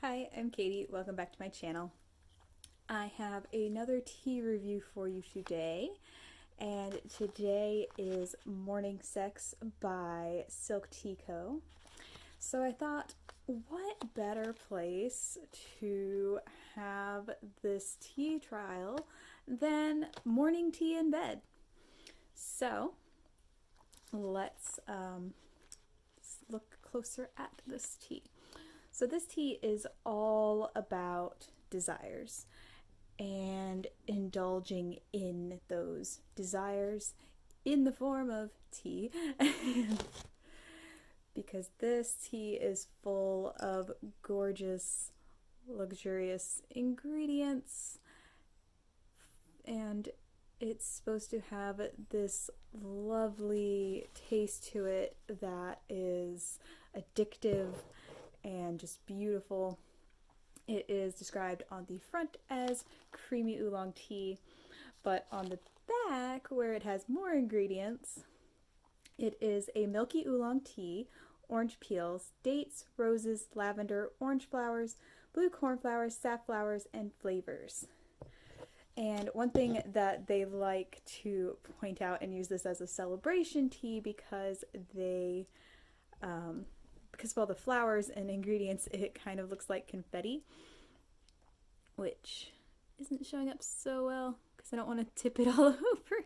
Hi, I'm Katie. Welcome back to my channel. I have another tea review for you today, and today is Morning Sex by Silk Tea Co. So I thought, what better place to have this tea trial than morning tea in bed? So let's look closer at this tea. So this tea is all about desires and indulging in those desires in the form of tea. Because this tea is full of gorgeous, luxurious ingredients, and it's supposed to have this lovely taste to it that is addictive and just beautiful. It is described on the front as creamy oolong tea, but on the back, where it has more ingredients, it is a milky oolong tea, orange peels, dates, roses, lavender, orange flowers, blue cornflowers, safflowers, and flavors. And one thing that they like to point out and use this as a celebration tea because because of all the flowers and ingredients, it kind of looks like confetti, which isn't showing up so well because I don't want to tip it all over.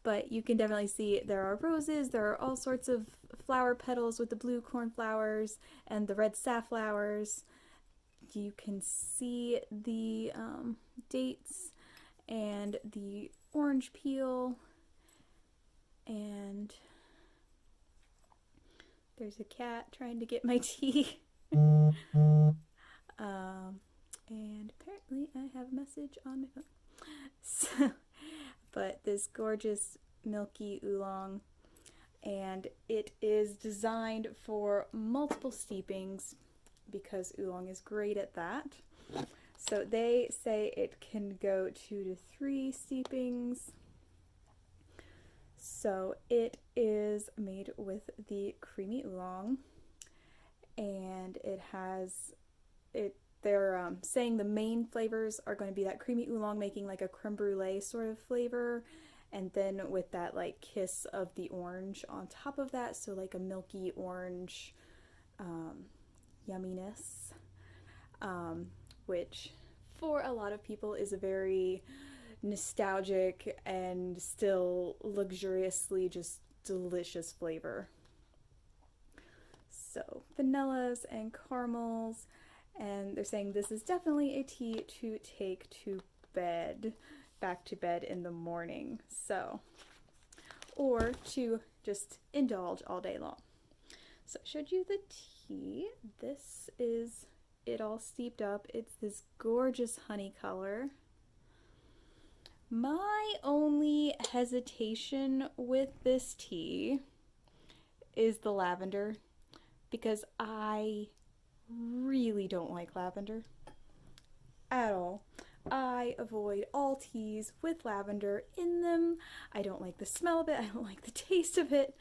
But you can definitely see there are roses, there are all sorts of flower petals with the blue cornflowers and the red safflowers. You can see the dates and the orange peel, and there's a cat trying to get my tea. And apparently I have a message on my phone. So, but this gorgeous milky oolong, and it is designed for multiple steepings because oolong is great at that. So they say it can go 2 to 3 steepings. So it is made with the creamy oolong, and it has it. They're saying the main flavors are going to be that creamy oolong, making like a creme brulee sort of flavor, and then with that like kiss of the orange on top of that, so like a milky orange yumminess, which for a lot of people is a very nostalgic and still luxuriously just delicious flavor. So vanillas and caramels, and they're saying this is definitely a tea to take to bed, back to bed in the morning, so, or to just indulge all day long. So I showed you the tea. This is it all steeped up. It's this gorgeous honey color. My only hesitation with this tea is the lavender, because I really don't like lavender at all. I avoid all teas with lavender in them. I don't like the smell of it. I don't like the taste of it.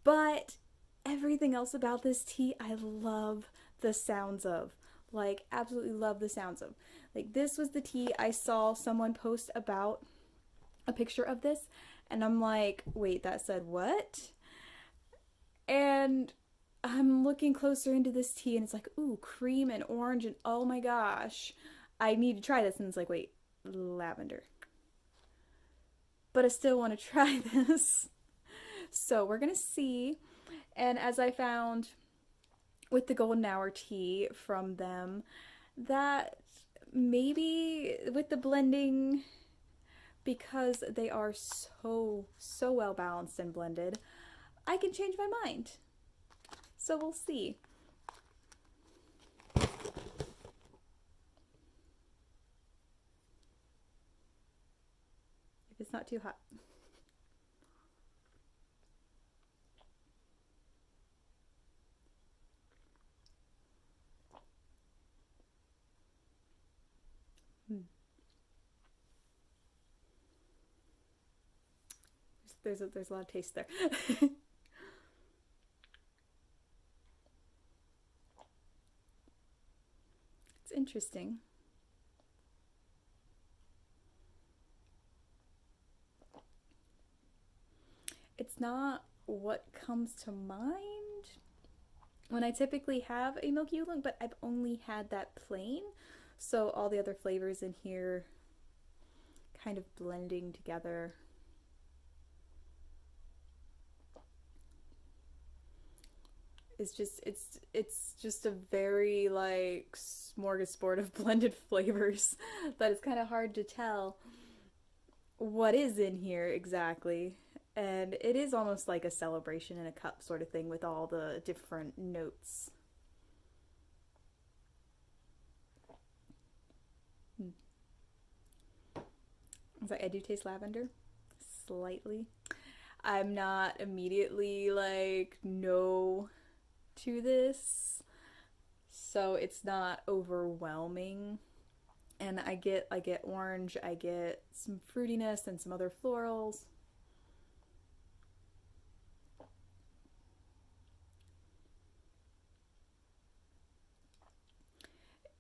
But everything else about this tea, I love the sounds of. Like, absolutely love the sounds of. Like, this was the tea I saw someone post about a picture of this, and I'm like, wait, that said what? And I'm looking closer into this tea, and it's like, ooh, cream and orange, and oh my gosh, I need to try this. And it's like, wait, lavender. But I still want to try this. So we're gonna see. And as I found with the golden hour tea from them, that maybe with the blending, because they are so well balanced and blended, I can change my mind. So we'll see. If it's not too hot. There's a lot of taste there. interesting. It's not what comes to mind when I typically have a milky oolong, but I've only had that plain. So all the other flavors in here kind of blending together. It's just a very like smorgasbord of blended flavors that it's kind of hard to tell what is in here exactly. And it is almost like a celebration in a cup sort of thing with all the different notes. So I do taste lavender slightly. I'm not immediately like no to this, so it's not overwhelming. And I get orange, I get some fruitiness and some other florals.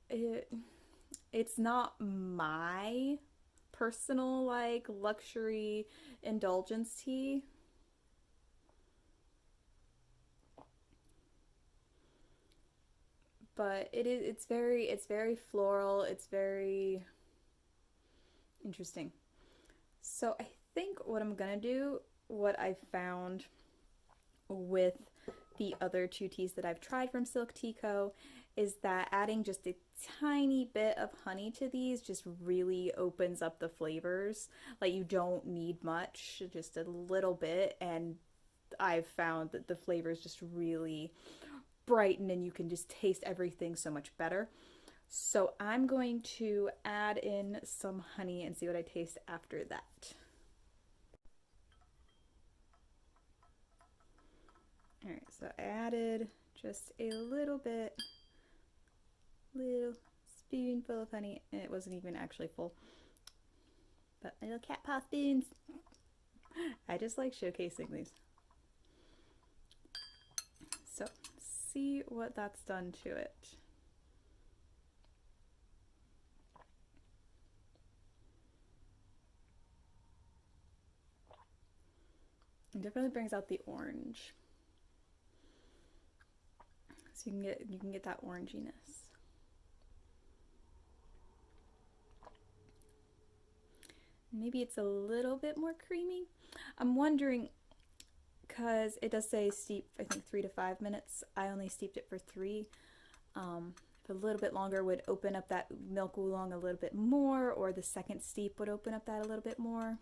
It it's not my personal like luxury indulgence tea. But it's very floral, it's very interesting. So I think what I'm gonna do, what I found with the other two teas that I've tried from Silk Tea Co. is that adding just a tiny bit of honey to these just really opens up the flavors. Like you don't need much, just a little bit, and I've found that the flavors just really brighten and you can just taste everything so much better. So I'm going to add in some honey and see what I taste after that. All right, so I added just a little bit, little spoonful of honey, and it wasn't even actually full. But little cat paw spoons. I just like showcasing these. So, see what that's done to it. It definitely brings out the orange. So you can get that oranginess. Maybe it's a little bit more creamy. I'm wondering, because it does say steep, I think 3 to 5 minutes. I only steeped it for 3. If a little bit longer would open up that milk oolong a little bit more, or the second steep would open up that a little bit more.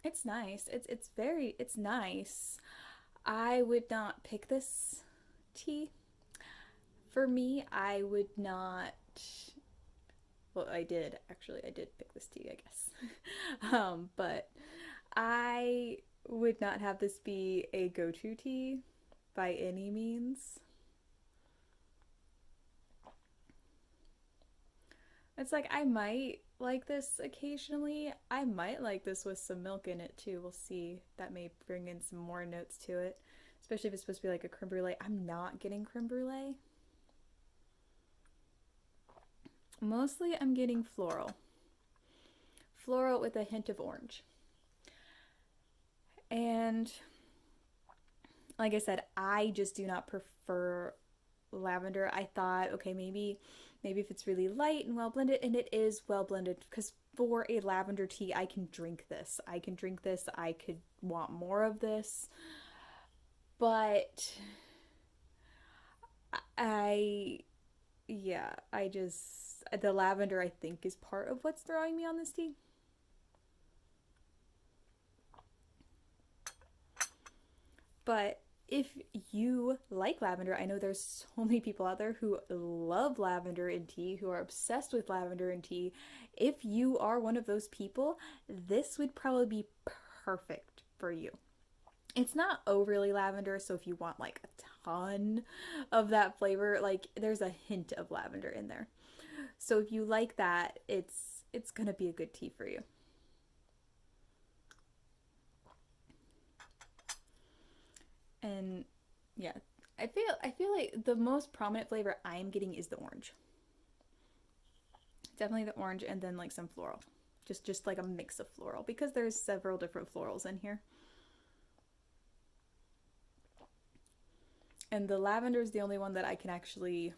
It's nice. It's nice. I would not pick this tea. For me, I would not. Well, I did actually. I did pick this tea, I guess. But I would not have this be a go-to tea by any means. It's like I might like this occasionally. I might like this with some milk in it too. We'll see. That may bring in some more notes to it, especially if it's supposed to be like a creme brulee. I'm not getting creme brulee. Mostly I'm getting floral. Floral with a hint of orange. And like I said, I just do not prefer lavender. I thought, okay, maybe if it's really light and well blended, and it is well blended, because for a lavender tea, I can drink this. I can drink this. I could want more of this. But I yeah, I just the lavender I think is part of what's throwing me on this tea. But if you like lavender, I know there's so many people out there who love lavender in tea, who are obsessed with lavender in tea. If you are one of those people, this would probably be perfect for you. It's not overly lavender, so if you want like a ton of that flavor, like there's a hint of lavender in there. So if you like that, it's gonna be a good tea for you. And yeah, I feel like the most prominent flavor I'm getting is the orange. Definitely the orange, and then like some floral. Just like a mix of floral, because there's several different florals in here. And the lavender is the only one that I can actually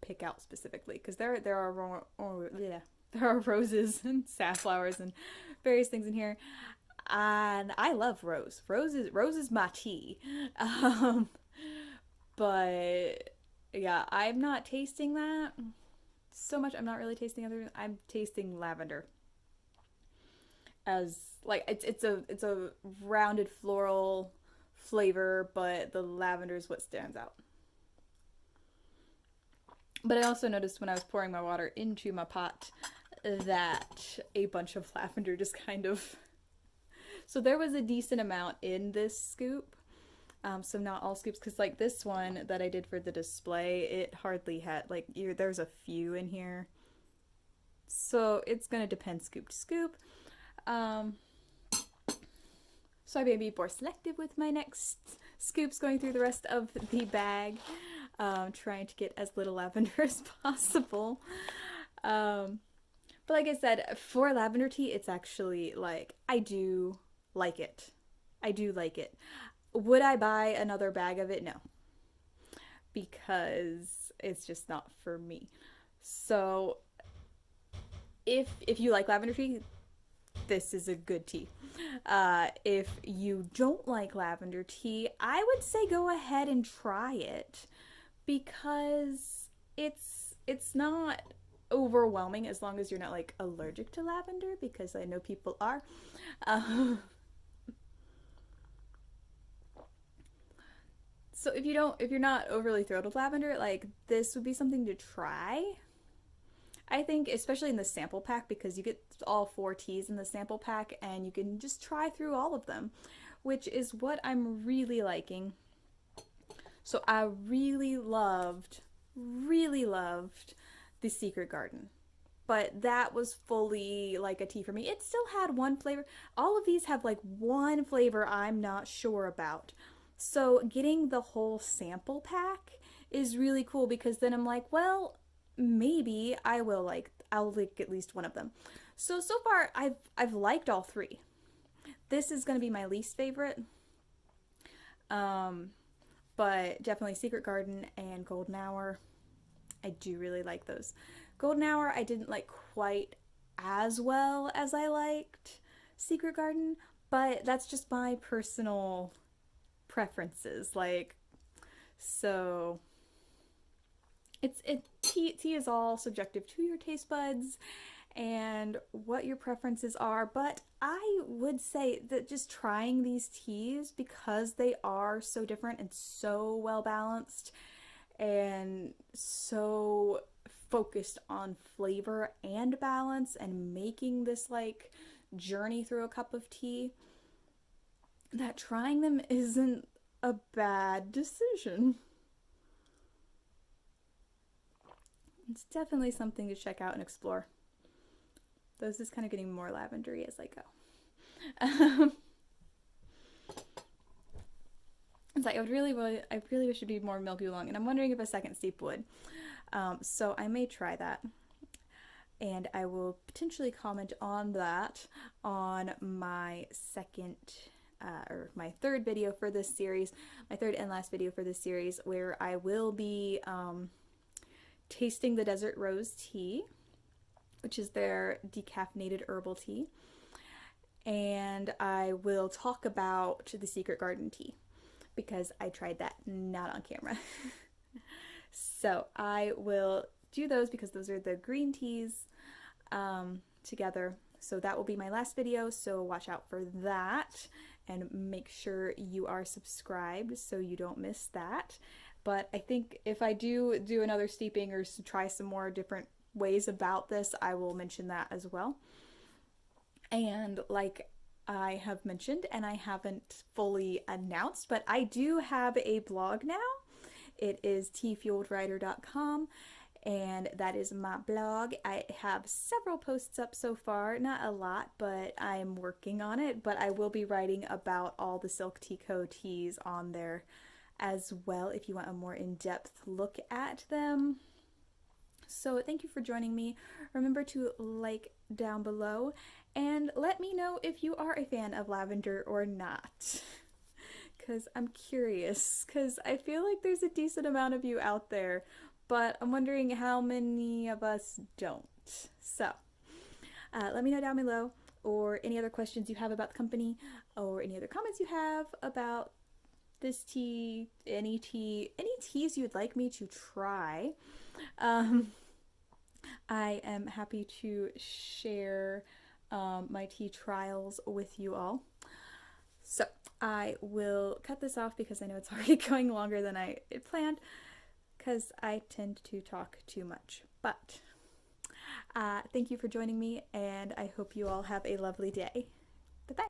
pick out specifically, because there are roses and safflowers and various things in here, and I love rose. Rose is my tea. Um, but yeah, I'm not tasting that so much. I'm not really tasting other. I'm tasting lavender as like it's a rounded floral flavor, but the lavender is what stands out. But I also noticed when I was pouring my water into my pot that a bunch of lavender just kind of. So there was a decent amount in this scoop. So not all scoops, because like this one that I did for the display, it hardly had like there's a few in here. So it's gonna depend scoop to scoop. Um, so I may be more selective with my next scoops going through the rest of the bag, trying to get as little lavender as possible. Um, but like I said, for lavender tea, it's actually like I do like it. I do like it. Would I buy another bag of it? No, because it's just not for me. So if you like lavender tea, this is a good tea. If you don't like lavender tea, I would say go ahead and try it, because it's not overwhelming as long as you're not like allergic to lavender, because I know people are. Um, so if you're not overly thrilled with lavender, like this would be something to try. I think, especially in the sample pack, because you get all four teas in the sample pack and you can just try through all of them, which is what I'm really liking. So I really loved the Secret Garden. But that was fully like a tea for me. It still had one flavor. All of these have like one flavor I'm not sure about. So getting the whole sample pack is really cool, because then I'm like, well, maybe I'll like at least one of them. So far I've liked all three. This is going to be my least favorite. Um but definitely Secret Garden and Golden Hour. I do really like those. Golden Hour I didn't like quite as well as I liked Secret Garden, but that's just my personal preferences. Like, so tea is all subjective to your taste buds and what your preferences are, but I would say that just trying these teas, because they are so different and so well balanced and so focused on flavor and balance and making this like journey through a cup of tea, that trying them isn't a bad decision. It's definitely something to check out and explore. This is kind of getting more lavendery as I go. It's like I really wish it'd be more milky oolong, and I'm wondering if a second steep would. So I may try that, and I will potentially comment on that on my second or my third video for this series, my third and last video for this series, where I will be tasting the Desert Rose tea, which is their decaffeinated herbal tea, and I will talk about the Secret Garden tea, because I tried that not on camera. So I will do those, because those are the green teas together. So that will be my last video, so watch out for that, and make sure you are subscribed so you don't miss that. But I think if I do another steeping or try some more different ways about this, I will mention that as well. And like I have mentioned, and I haven't fully announced, but I do have a blog now. It is teafueledwriter.com, and that is my blog. I have several posts up so far, not a lot, but I'm working on it. But I will be writing about all the Silk Tea Co. teas on there as well if you want a more in-depth look at them. So thank you for joining me. Remember to like down below and let me know if you are a fan of lavender or not. Because I'm curious, because I feel like there's a decent amount of you out there, but I'm wondering how many of us don't. So let me know down below, or any other questions you have about the company, or any other comments you have about this tea, any teas you'd like me to try. I am happy to share my tea trials with you all. So I will cut this off because I know it's already going longer than I planned, because I tend to talk too much. But thank you for joining me, and I hope you all have a lovely day. Bye-bye.